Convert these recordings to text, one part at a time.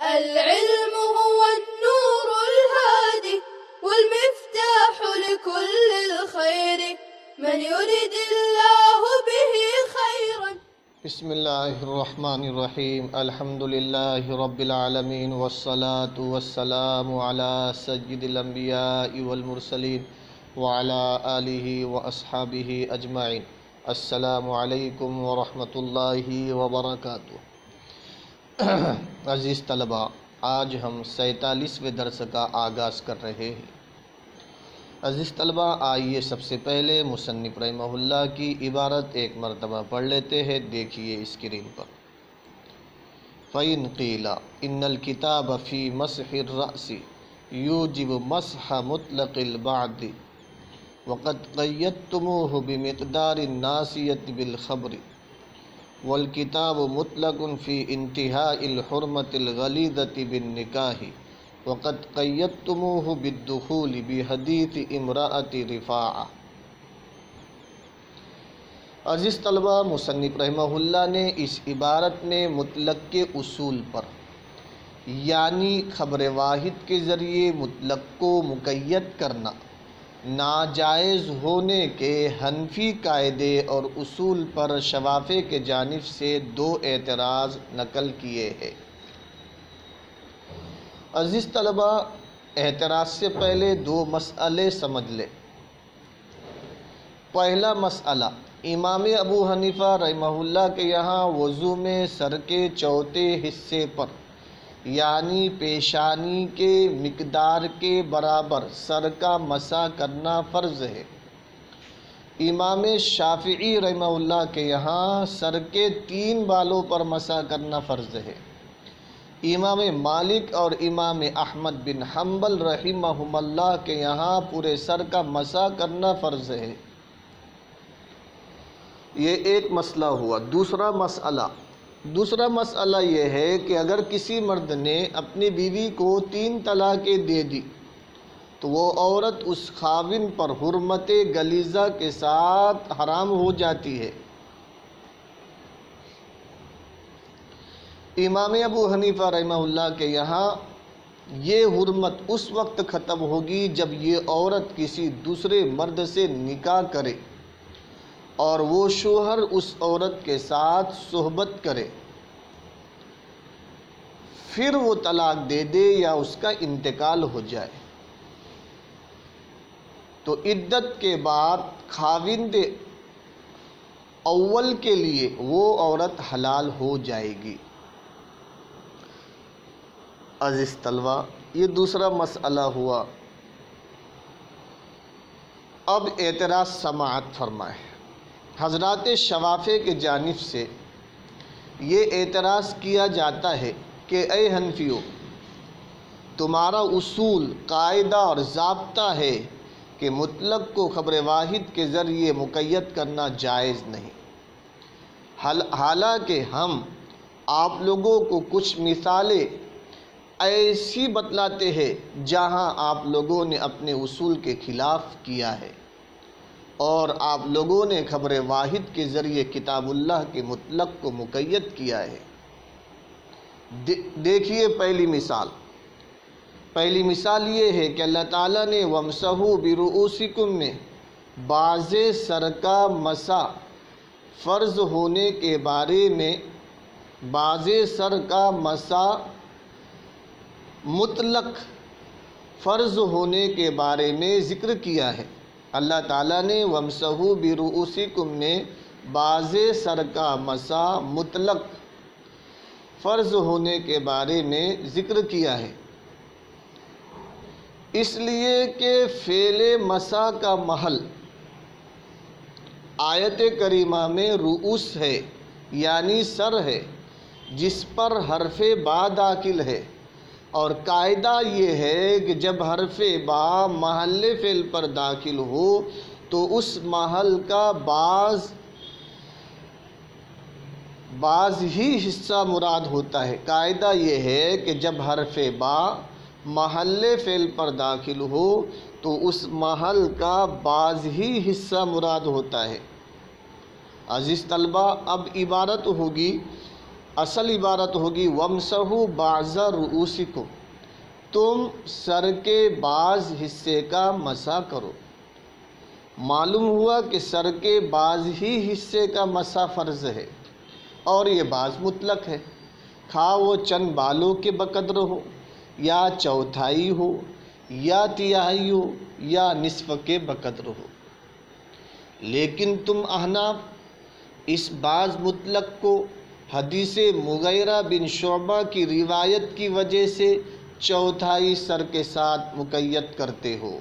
العلم هو النور الهادي والمفتاح لكل الخير من يرد الله به خيرا. بسم اللہ الرحمن الرحیم. الحمد للہ رب العالمین والصلاة والسلام علی سید الانبیاء والمرسلین وعلی آلہ واصحابہ اجمعین. السلام علیکم ورحمۃ اللہ وبرکاتہ. عزیز طلباء، آج ہم 47ویں درس کا آغاز کر رہے ہیں. عزیز طلباء، آئیے سب سے پہلے مصنف رحمہ اللہ کی عبارت ایک مرتبہ پڑھ لیتے ہیں. دیکھیے اسکرین پر. فَإِنْ قِيلَ إِنَّ الْكِتَابَ فِي مَسْحِ الرَّأْسِ يُوجِبُ مَسْحَ مُطْلَقِ الْبَعْضِ وَقَدْ قَيَّدْتُمُوهُ بِمِقْدَارِ النَّاسِيَةِ بِالْخَبْرِ وَالْكِتَابُ مُطْلَقٌ فِي انْتِهَاءِ الْحُرْمَةِ الْغَلِيظَةِ بِالنِّكَاحِ وَقَدْ قَيَّدْتُمُوهُ بِالدُّخُولِ بِحَدِيثِ امْرَأَةِ رِفَاعَةَ. عزیز طلباء، مصنف رحمہ اللہ نے اس عبارت میں مطلق کے اصول پر، یعنی خبر واحد کے ذریعے مطلق کو مقید کرنا ناجائز ہونے کے حنفی قاعدے اور اصول پر شوافع کے جانب سے دو اعتراض نقل کیے ہیں. عزیز طلباء، اعتراض سے پہلے دو مسئلے سمجھ لیں. پہلا مسئلہ، امام ابو حنیفہ رحمہ اللہ کے یہاں وضو میں سر کے چوتھے حصے پر یعنی پیشانی کے مقدار کے برابر سر کا مسح کرنا فرض ہے. امام شافعی رحمہ اللہ کے یہاں سر کے 3 بالوں پر مسح کرنا فرض ہے. امام مالک اور امام احمد بن حنبل رحمہم اللہ کے یہاں پورے سر کا مسح کرنا فرض ہے. یہ ایک مسئلہ ہوا. دوسرا مسئلہ یہ ہے کہ اگر کسی مرد نے اپنی بیوی کو 3 طلاقیں دے دی تو وہ عورت اس خاوند پر حرمت غلیظہ کے ساتھ حرام ہو جاتی ہے. امام ابو حنیفہ رحمہ اللہ کے یہاں یہ حرمت اس وقت ختم ہوگی جب یہ عورت کسی دوسرے مرد سے نکاح کرے اور وہ شوہر اس عورت کے ساتھ صحبت کرے، پھر وہ طلاق دے دے یا اس کا انتقال ہو جائے تو عدت کے بعد خاوند اول کے لیے وہ عورت حلال ہو جائے گی. عزیز طلبہ، یہ دوسرا مسئلہ ہوا. اب اعتراض سماعت فرمائے. حضرات شوافع کے جانب سے یہ اعتراض کیا جاتا ہے کہ اے حنفیوں، تمہارا اصول، قاعدہ اور ضابطہ ہے کہ مطلق کو خبر واحد کے ذریعے مقید کرنا جائز نہیں. حالانکہ ہم آپ لوگوں کو کچھ مثالیں ایسی بتلاتے ہیں جہاں آپ لوگوں نے اپنے اصول کے خلاف کیا ہے اور آپ لوگوں نے خبر واحد کے ذریعے کتاب اللہ کے مطلق کو مقید کیا ہے. دیکھیے پہلی مثال یہ ہے کہ اللہ تعالیٰ نے وَامْسَحُوا بِرُؤُوسِكُم میں بعض سر کا مسح فرض ہونے کے بارے میں بعض سر کا مسح مطلق فرض ہونے کے بارے میں ذکر کیا ہے. اللہ تعالیٰ نے وَامْسَحُوا بِرُؤُوسِكُم میں بعض سر کا مسح مطلق فرض ہونے کے بارے میں ذکر کیا ہے، اس لیے کہ فعل مسح کا محل آیت کریمہ میں رؤوس ہے یعنی سر ہے جس پر حرف با داخل ہے، اور قاعدہ یہ ہے کہ جب حرف با محل فعل پر داخل ہو تو اس محل کا بعض ہی حصہ مراد ہوتا ہے. قاعدہ یہ ہے کہ جب حرف با محل فعل پر داخل ہو تو اس محل کا بعض ہی حصہ مراد ہوتا ہے. عزیز طلبہ، اب عبارت ہوگی اصل عبارت ہوگی وَامْسَحُوا بَعْضَ رُؤُوسِكُمْ، تم سر کے بعض حصے کا مسح کرو۔ معلوم ہوا کہ سر کے بعض ہی حصے کا مسح فرض ہے، اور یہ بعض مطلق ہے، خواہ وہ چند بالوں کے بقدر ہو، یا چوتھائی ہو، یا تہائی ہو، یا نصف کے بقدر ہو۔ لیکن تم احناف اس بعض مطلق کو حدیث مغیرہ بن شعبہ کی روایت کی وجہ سے چوتھائی سر کے ساتھ مقید کرتے ہو۔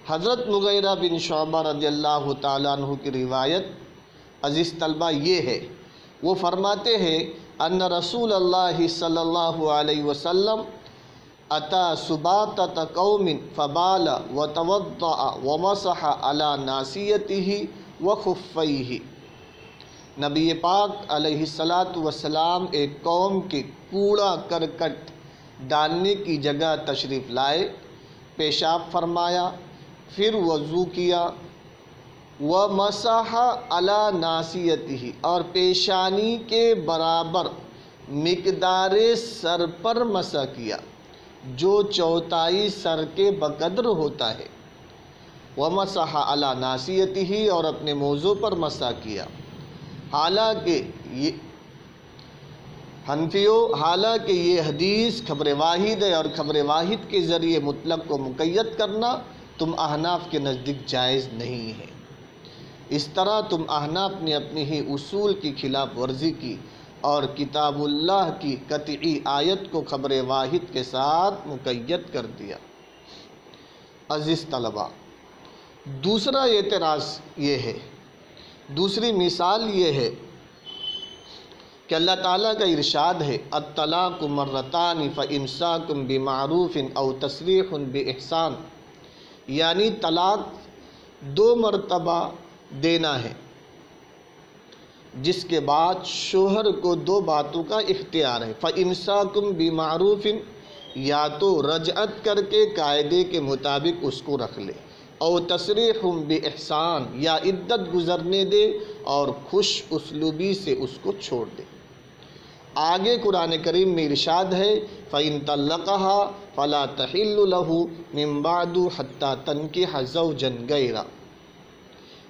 حضرت مغیرہ بن شعبہ رضی اللہ تعالیٰ عنہ کی روایت عزیز طلبہ یہ ہے، وہ فرماتے ہیں ان رسول اللہ صلی اللہ علیہ وسلم اتا سباطۃ قوم فبال وتوضأ ومسح علی ناصیتہ وخفیہ۔ نبی پاک علیہ السلام ایک قوم کے کوڑا کرکٹ ڈالنے کی جگہ تشریف لائے، پیشاب فرمایا، پھر وضو کیا، وَمَسَحَ عَلَى نَاصِيَتِهِ، اور پیشانی کے برابر مقدار سر پر مسح کیا جو چوتھائی سر کے بقدر ہوتا ہے۔ وَمَسَحَ عَلَى نَاصِيَتِهِ، اور اپنے موضوع پر مسح کیا۔ حالانکہ یہ حدیث خبر واحد ہے، اور خبر واحد کے ذریعے مطلق کو مقید کرنا تم احناف کے نزدیک جائز نہیں ہے۔ اس طرح تم احناف نے اپنی ہی اصول کی خلاف ورزی کی اور کتاب اللہ کی قطعی آیت کو خبر واحد کے ساتھ مقید کر دیا۔ عزیز طلبہ، دوسرا اعتراض یہ ہے، دوسری مثال یہ ہے کہ اللہ تعالیٰ کا ارشاد ہے الطلاق مرتان فامساک بمعروف او تسریح باحسان، یعنی طلاق 2 مرتبہ دینا ہے، جس کے بعد شوہر کو 2 باتوں کا اختیار ہے۔ فامساک بمعروف، یا تو رجعت کر کے قاعدے کے مطابق اس کو رکھ لے، او تسریح باحسان، یا عدت گزرنے دے اور خوش اسلوبی سے اس کو چھوڑ دے۔ آگے قرآن کریم میں ارشاد ہے فَإِن طَلَّقَهَا فَلَا تَحِلُّ لَهُ مِن بَعْدُ حَتَّى تَنكِحَ زَوْجًا غَيْرَهُ،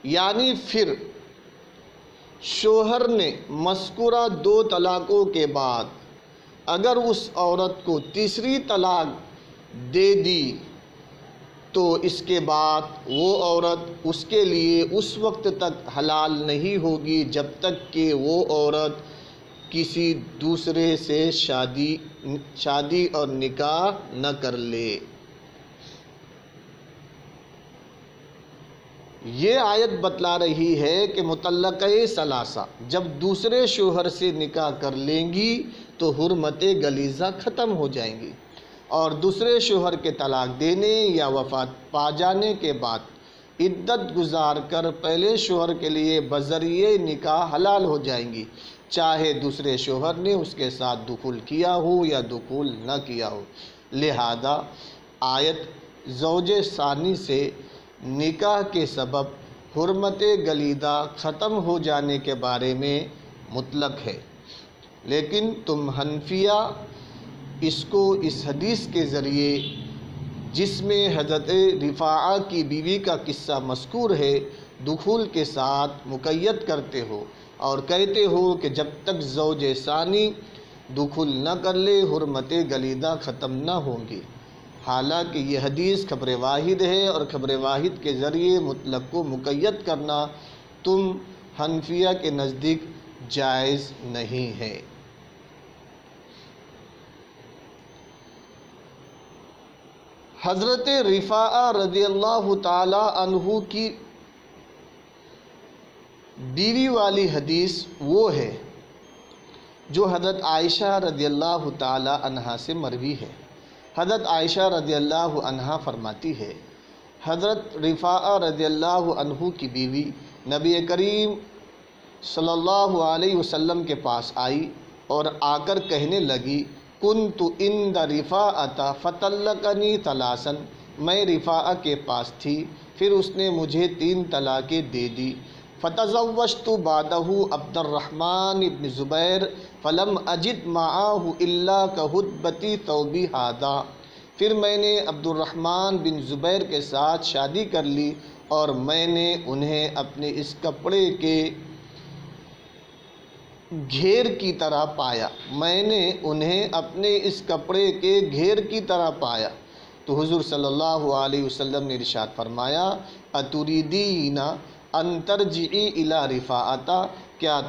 یعنی پھر شوہر نے مذکورہ 2 طلاقوں کے بعد اگر اس عورت کو تیسری طلاق دے دی تو اس کے بعد وہ عورت اس کے لیے اس وقت تک حلال نہیں ہوگی جب تک کہ وہ عورت کسی دوسرے سے شادی اور نکاح نہ کر لے۔ یہ آیت بتلا رہی ہے کہ مطلقہ ثلاثہ جب دوسرے شوہر سے نکاح کر لیں گی تو حرمت غلیظہ ختم ہو جائیں گی، اور دوسرے شوہر کے طلاق دینے یا وفات پا جانے کے بعد عدت گزار کر پہلے شوہر کے لیے بذریعہ نکاح حلال ہو جائیں گی، چاہے دوسرے شوہر نے اس کے ساتھ دخول کیا ہو یا دخول نہ کیا ہو۔ لہذا آیت زوج ثانی سے نکاح کے سبب حرمت غلیظہ ختم ہو جانے کے بارے میں مطلق ہے، لیکن تم حنفیہ اس کو اس حدیث کے ذریعے جس میں حضرت رفاعہ کی بیوی کا قصہ مذکور ہے دخول کے ساتھ مقید کرتے ہو اور کہتے ہو کہ جب تک زوج ثانی دخول نہ کر لے حرمت غلیظہ ختم نہ ہوں گی، حالانکہ یہ حدیث خبر واحد ہے اور خبر واحد کے ذریعے مطلق کو مقید کرنا تم حنفیہ کے نزدیک جائز نہیں ہے۔ حضرت رفاعہ رضی اللہ تعالی عنہ کی بیوی والی حدیث وہ ہے جو حضرت عائشہ رضی اللہ تعالی عنہا سے مروی ہے۔ حضرت عائشہ رضی اللہ عنہا فرماتی ہے حضرت رفاعہ رضی اللہ عنہ کی بیوی نبی کریم صلی اللہ علیہ وسلم کے پاس آئی اور آ کر کہنے لگی کنت عند رفاعہ فطلقنی ثلاثا، میں رفاعہ کے پاس تھی پھر اس نے مجھے 3 طلاقیں دے دی، فتزوجت بعده عبد الرحمن بن زبیر فلم اجد معه الا كهدبة ثوبي هذا، پھر میں نے عبد الرحمن بن زبیر کے ساتھ شادی کر لی اور میں نے انہیں اپنے اس کپڑے کے گھیر کی طرح پایا، میں نے انہیں اپنے اس کپڑے کے گھیر کی طرح پایا۔ تو حضور صلی اللہ علیہ وسلم نے ارشاد فرمایا اتریدین ان ترجعی الی رفاعہ، کیا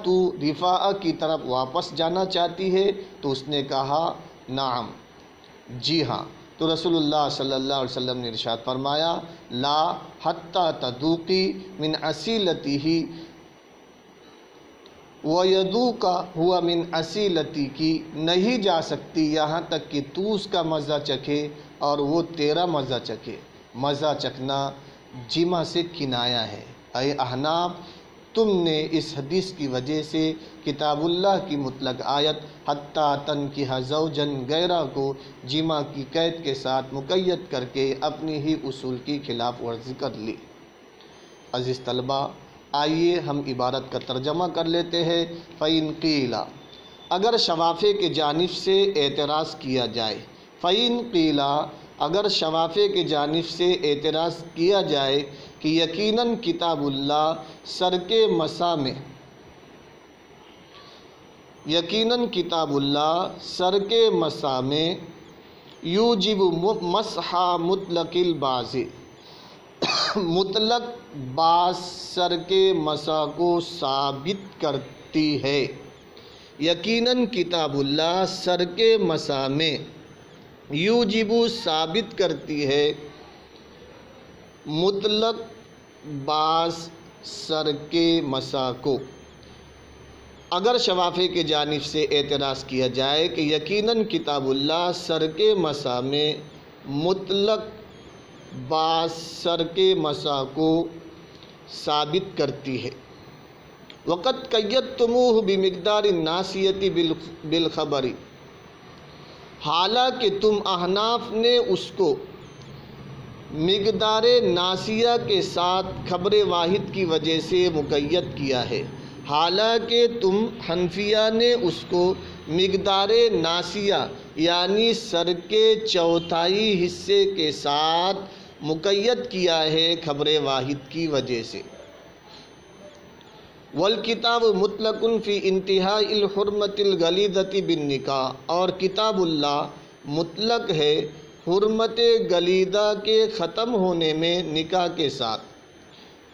تو رفاعہ کی طرف واپس جانا چاہتی ہے؟ تو اس نے کہا نعم، جی ہاں۔ تو رسول اللہ صلی اللہ علیہ وسلم نے ارشاد فرمایا لا حتی تذوقی من اصیلتہ وَيَذُوقَ هُوَ مِنْ أَصِيلَتِكِ، نہیں جا سکتی یہاں تک کہ تو اس کا مزہ چکھے اور وہ تیرا مزہ چکھے۔ مزہ چکھنا جمع سے کنایا ہے۔ اے احناف، تم نے اس حدیث کی وجہ سے کتاب اللہ کی مطلق آیت حتیٰ تنکح زوجا غیرہ کو جمع کی قید کے ساتھ مقید کر کے اپنی ہی اصول کی خلاف ورزی کر لی۔ عزیز طلبہ، آئیے ہم عبارت کا ترجمہ کر لیتے ہیں۔ فَإِن قِيلَ، اگر شوافع کی جانب سے اعتراض کیا جائے، فَإِن قِيلَ، اگر شوافع کی جانب سے اعتراض کیا جائے کہ یقیناً کتاب اللہ سر کے مسا میں، یقیناً کتاب اللہ سر کے مسا میں یوجب مسح مطلق البعض، مطلق بعض سر کے مسا کو ثابت کرتی ہے۔ یقیناً کتاب اللہ سر کے مسا میں یوجب ثابت کرتی ہے مطلق بعض سر کے مسا کو۔ اگر شوافع کی جانب سے اعتراض کیا جائے کہ یقیناً کتاب اللہ سر کے مسا میں مطلق بعض سر کے مسا کو ثابت کرتی ہے، وقد قیدتموہ بمقدار الناسیۃ بالخبر، حالانکہ تم احناف نے اس کو مقدار ناسیہ کے ساتھ خبر واحد کی وجہ سے مقید کیا ہے، حالانکہ تم حنفیہ نے اس کو مقدار ناسیہ یعنی سر کے چوتھائی حصے کے ساتھ مقید کیا ہے خبر واحد کی وجہ سے۔ والکتاب مطلق فی انتہاء الحرمت الغلیظۃ بالنکاح، اور کتاب اللہ مطلق ہے حرمت غلیظہ کے ختم ہونے میں نکاح کے ساتھ،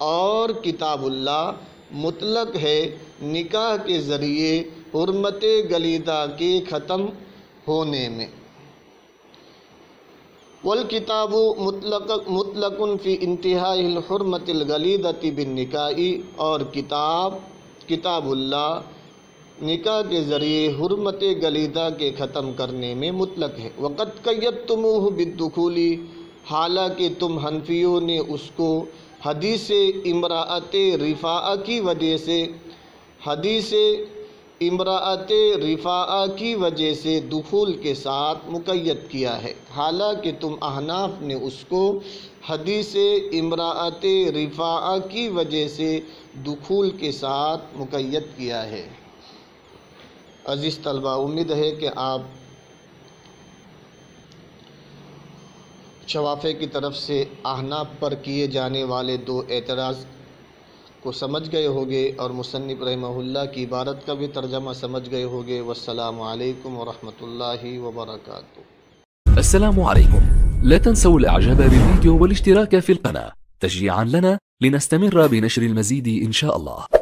اور کتاب اللہ مطلق ہے نکاح کے ذریعے حرمت غلیظہ کے ختم ہونے میں۔ والکتاب مطلق فی انتہاء الحرمت الغلیظۃ بالنکاح، اور کتاب اللہ نکاح کے ذریعے حرمت غلیظہ کے ختم کرنے میں مطلق ہے۔ وقد قیدتموہ بالدخول، حالانکہ تم حنفیوں نے اس کو حدیث امرأۃ رفاعہ کی وجہ سے، حدیث امرأۃ رفاعہ کی وجہ سے دخول کے ساتھ مقید کیا ہے، حالانکہ تم احناف نے اس کو حدیث امرأۃ رفاعہ کی وجہ سے دخول کے ساتھ مقید کیا ہے۔ عزیز طلبہ، امید ہے کہ آپ شوافع کی طرف سے احناف پر کیے جانے والے دو اعتراض کو سمجھ گئے ہوگے اور مصنف رحمہ اللہ کی عبارت کا بھی ترجمہ سمجھ گئے ہوگے۔ والسلام علیکم ورحمۃ اللہ وبرکاتہ۔ السلام عليكم، لا تنسوا الاعجاب بالفيديو والاشتراك في القناة تشجيعا لنا لنستمر بنشر المزيد إن شاء الله.